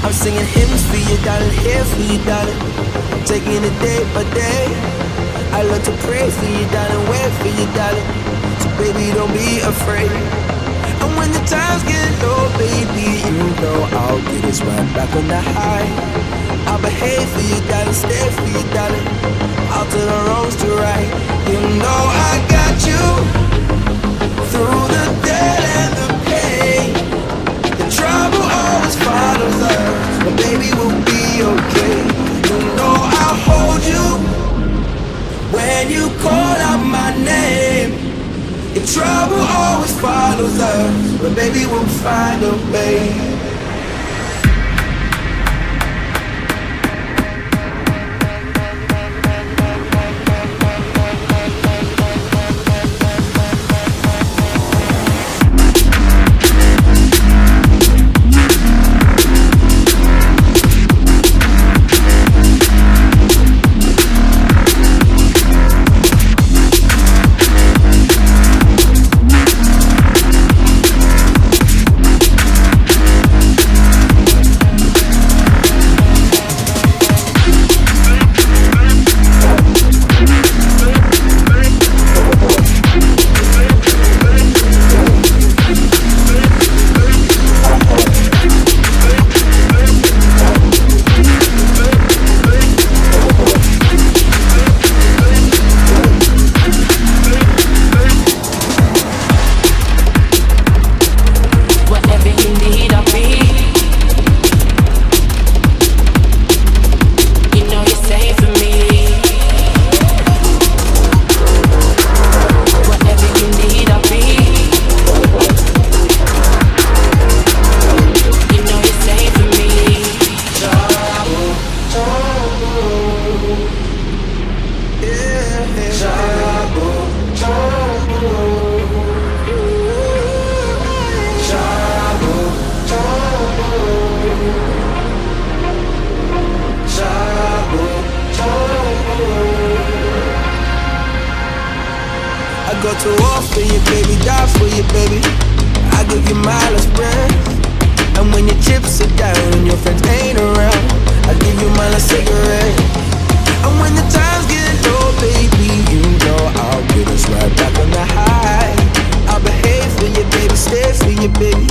I'm singing hymns for you, darling, here for you, darling. Taking it day by day. I love to pray for you, darling, wait for you, darling. So baby, don't be afraid. And when the times get low, baby, you know I'll get us right back on the high. I'll behave for you, darling, stay for you, darling. I'll turn the wrongs to right. You know I got you through the dead and the pain. The trouble always follows us, but baby, we'll be okay. You know I'll hold you when you call out my name. The trouble always follows us, but baby, we'll find a way. Go to war for you, baby, die for you, baby. I give you my last breath. And when your chips are down and your friends ain't around, I give you my last cigarette. And when the times get low, baby, you know I'll get us right back on the high. I'll behave for you, baby, stay for you, baby.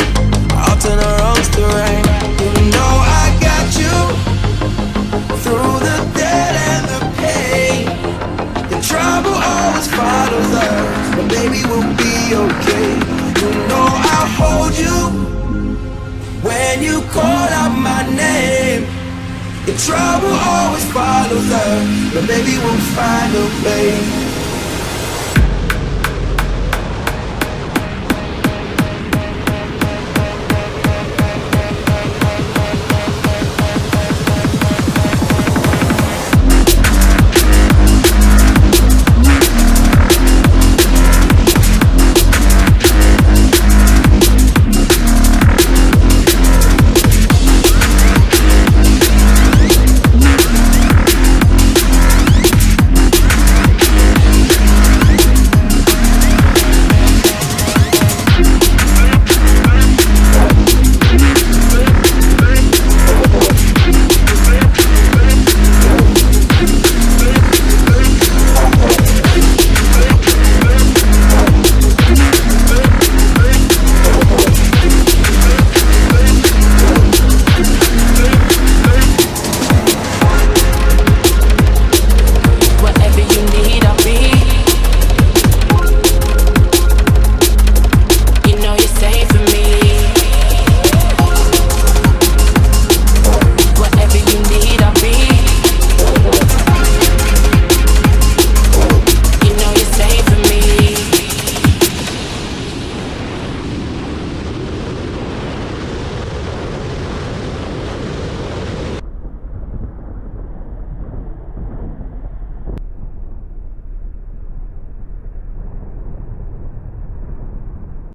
I'll turn the wrongs to right. You know I got you through the dead and the pain. The trouble always follows us, but baby, we'll be okay. You know I'll hold you when you call out my name. The trouble always follows us, but baby, we'll find a way.